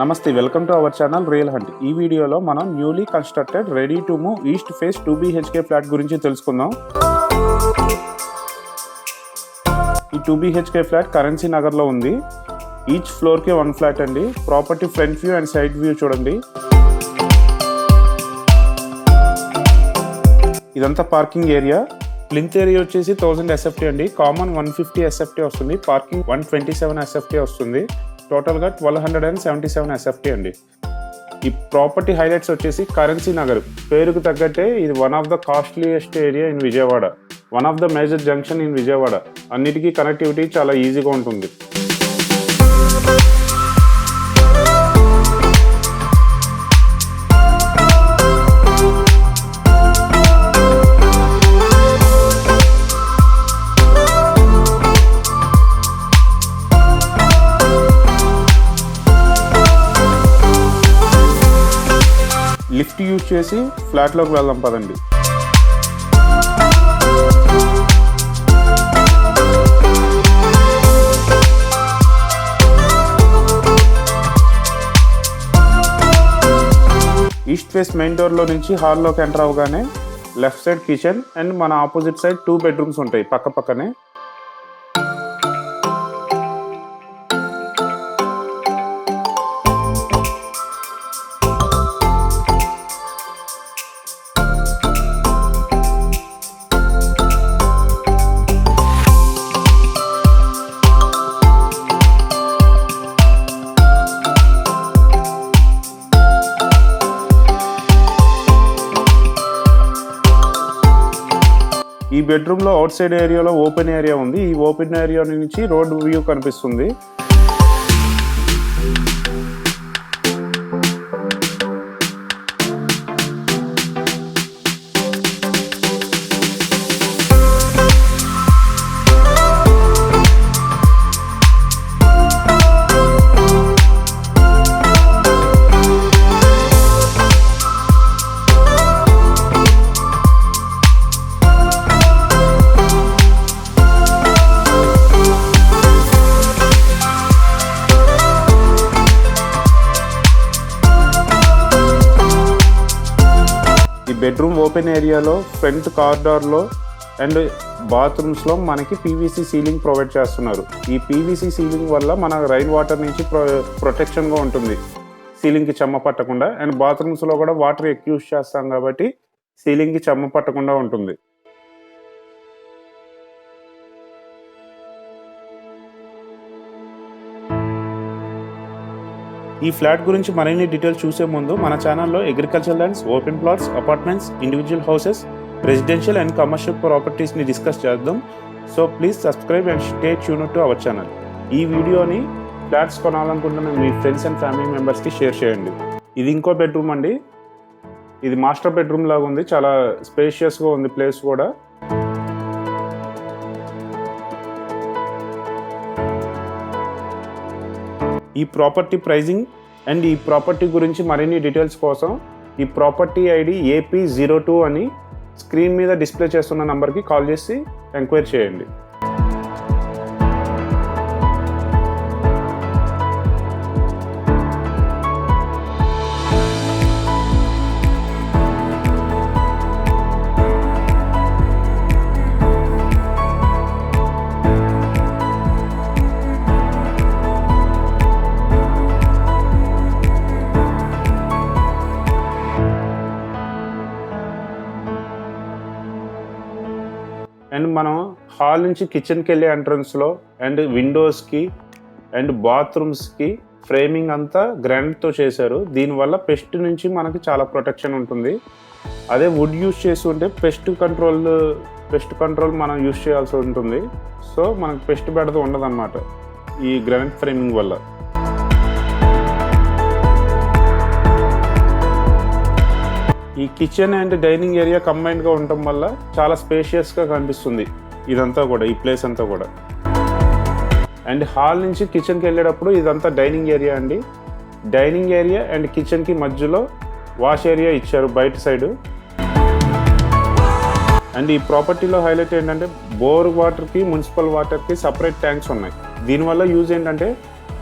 నమస్తే, welcome to our channel real hunt. ఈ వీడియోలో మనం newly constructed ready to move east face 2 BHK flat గురించి తెలుసుకుందాం. ఈ 2 BHK ఫ్లాట్ కరెన్సీ నగర్లో ఉంది. ఈచ్ ఫ్లోర్కి 1 ఫ్లాట్ అండి. Property front view and side view చూడండి. ఇదంతా పార్కింగ్ ఏరియా. ప్లింత్ ఏరియా వచ్చేసి 1000 SFT అండి. కామన్ 150 SFT వస్తుంది. పార్కింగ్ 127 SFT వస్తుంది. టోటల్గా 1277 SFT అండి. ఈ ప్రాపర్టీ హైలైట్స్ వచ్చేసి కరెన్సీ నగర్ పేరుకు తగ్గట్టే ఇది one of the costliest area in Vijayawada, one of the major junction in Vijayawada. అన్నిటికీ కనెక్టివిటీ చాలా ఈజీగా ఉంటుంది. లిఫ్ట్ యూజ్ చేసి ఫ్లాట్లోకి వెళ్దాం పదండి. ఈస్ట్ ఫేస్ మెయిన్ డోర్లో నుంచి హాల్లోకి ఎంటర్ అవగానే లెఫ్ట్ సైడ్ కిచెన్ అండ్ మన ఆపోజిట్ సైడ్ 2 బెడ్రూమ్స్ ఉంటాయి పక్క పక్కనే. ఈ బెడ్రూమ్లో అవుట్ సైడ్ ఏరియాలో ఓపెన్ ఏరియా ఉంది. ఈ ఓపెన్ ఏరియా నుంచి రోడ్ వ్యూ కనిపిస్తుంది. బెడ్రూమ్ ఓపెన్ ఏరియాలో ఫ్రంట్ కారిడార్లో అండ్ బాత్రూమ్స్లో మనకి PVC సీలింగ్ ప్రొవైడ్ చేస్తున్నారు. ఈ PVC సీలింగ్ వల్ల మన రైన్ వాటర్ నుంచి ప్రొటెక్షన్గా ఉంటుంది, సీలింగ్కి చెమ్మ పట్టకుండా. అండ్ బాత్రూమ్స్లో కూడా వాటర్ ఎక్కువ యూజ్ చేస్తాం కాబట్టి సీలింగ్కి చెమ్మ పట్టకుండా ఉంటుంది. ఈ ఫ్లాట్ గురించి మరిన్ని డీటెయిల్స్ చూసే ముందు మన ఛానల్లో agriculture lands, open plots, apartments, individual houses, residential and commercial ప్రాపర్టీస్ని డిస్కస్ చేద్దాం. So please subscribe and stay tuned to our channel. ఈ వీడియోని ఫ్లాట్స్ కొనాలనుకుంటున్న మీ ఫ్రెండ్స్ అండ్ ఫ్యామిలీ మెంబర్స్కి షేర్ చేయండి. ఇది ఇంకో బెడ్రూమ్ అండి. ఇది మాస్టర్ బెడ్రూమ్ లాగా ఉంది. చాలా స్పేషియస్గా ఉంది ప్లేస్ కూడా. ఈ ప్రాపర్టీ ప్రైజింగ్ అండ్ ఈ ప్రాపర్టీ గురించి మరిన్ని డీటెయిల్స్ కోసం ఈ ప్రాపర్టీ ID AP02 అని స్క్రీన్ మీద డిస్ప్లే చేస్తున్న నంబర్కి కాల్ చేసి ఎంక్వైరీ చేయండి. అండ్ మనం హాల్ నుంచి కిచెన్కి వెళ్ళే ఎంట్రన్స్లో అండ్ విండోస్కి అండ్ బాత్రూమ్స్కి ఫ్రేమింగ్ అంతా గ్రానైట్తో చేశారు. దీనివల్ల పెస్ట్ నుంచి మనకి చాలా ప్రొటెక్షన్ ఉంటుంది. అదే వుడ్ యూజ్ చేసి ఉంటే పెస్ట్ కంట్రోల్ మనం యూజ్ చేయాల్సి ఉంటుంది. సో మనకు పెస్ట్ బెడద ఉండదు అన్నమాట ఈ గ్రానైట్ ఫ్రేమింగ్ వల్ల. ఈ కిచెన్ అండ్ డైనింగ్ ఏరియా కంబైన్డ్గా ఉండటం వల్ల చాలా స్పేషియస్గా కనిపిస్తుంది ఇదంతా కూడా, ఈ ప్లేస్ అంతా కూడా. అండ్ హాల్ నుంచి కిచెన్కి వెళ్ళేటప్పుడు ఇదంతా డైనింగ్ ఏరియా అండి. డైనింగ్ ఏరియా అండ్ కిచెన్కి మధ్యలో వాష్ ఏరియా ఇచ్చారు బయట సైడు. అండ్ ఈ ప్రాపర్టీలో హైలైట్ ఏంటంటే బోర్ వాటర్కి మున్సిపల్ వాటర్కి సపరేట్ ట్యాంక్స్ ఉన్నాయి. దీనివల్ల యూజ్ ఏంటంటే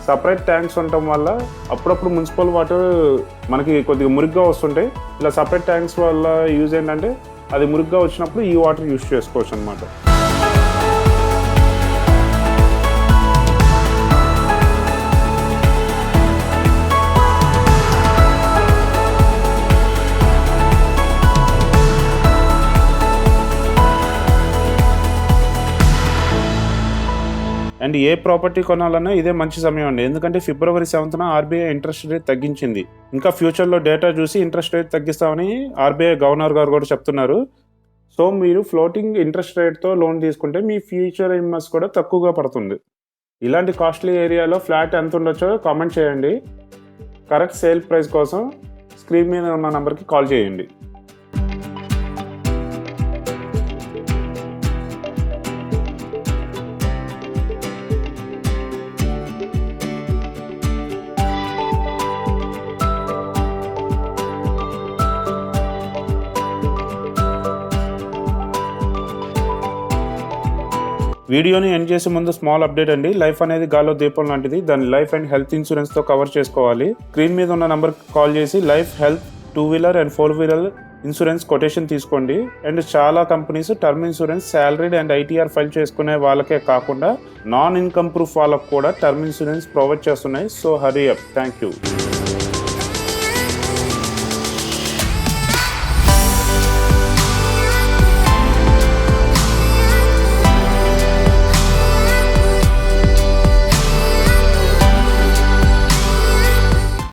సపరేట్ ట్యాంక్స్ ఉండటం వల్ల అప్పుడప్పుడు మున్సిపల్ వాటర్ మనకి కొద్దిగా మురిగ్గా వస్తుంటాయి. ఇలా సపరేట్ ట్యాంక్స్ వల్ల యూజ్ ఏంటంటే అది మురిగ్గా వచ్చినప్పుడు ఈ వాటర్ యూజ్ చేసుకోవచ్చు అనమాట. అండ్ ఏ ప్రాపర్టీ కొనాలన్నా ఇదే మంచి సమయం అండి. ఎందుకంటే February 7th RBI interest rate తగ్గించింది. ఇంకా ఫ్యూచర్లో డేటా చూసి ఇంట్రెస్ట్ రేట్ తగ్గిస్తామని ఆర్బీఐ గవర్నర్ గారు కూడా చెప్తున్నారు. సో మీరు ఫ్లోటింగ్ ఇంట్రెస్ట్ రేట్తో లోన్ తీసుకుంటే మీ ఫ్యూచర్ ఇన్వెస్ట్ కూడా తక్కువగా పడుతుంది. ఇలాంటి కాస్ట్లీ ఏరియాలో ఫ్లాట్ ఎంత ఉండొచ్చో కామెంట్ చేయండి. కరెక్ట్ సేల్ ప్రైస్ కోసం స్క్రీన్ మీద ఉన్న నెంబర్కి కాల్ చేయండి. వీడియోని ఎండ్ చేసే ముందు స్మాల్ అప్డేట్ అండి. లైఫ్ అనేది గాల్లో దీపం లాంటిది. దాని లైఫ్ అండ్ హెల్త్ ఇన్సూరెన్స్తో కవర్ చేసుకోవాలి. స్క్రీన్ మీద ఉన్న నెంబర్కి కాల్ చేసి life, health, 2-wheeler and 4-wheeler insurance quotation తీసుకోండి. అండ్ చాలా companies term insurance salaried and ITR file చేసుకునే వాళ్ళకే కాకుండా నాన్ ఇన్కమ్ ప్రూఫ్ వాళ్ళకు కూడా టర్మ్ ఇన్సూరెన్స్ ప్రొవైడ్ చేస్తున్నాయి. So hurry up. Thank you.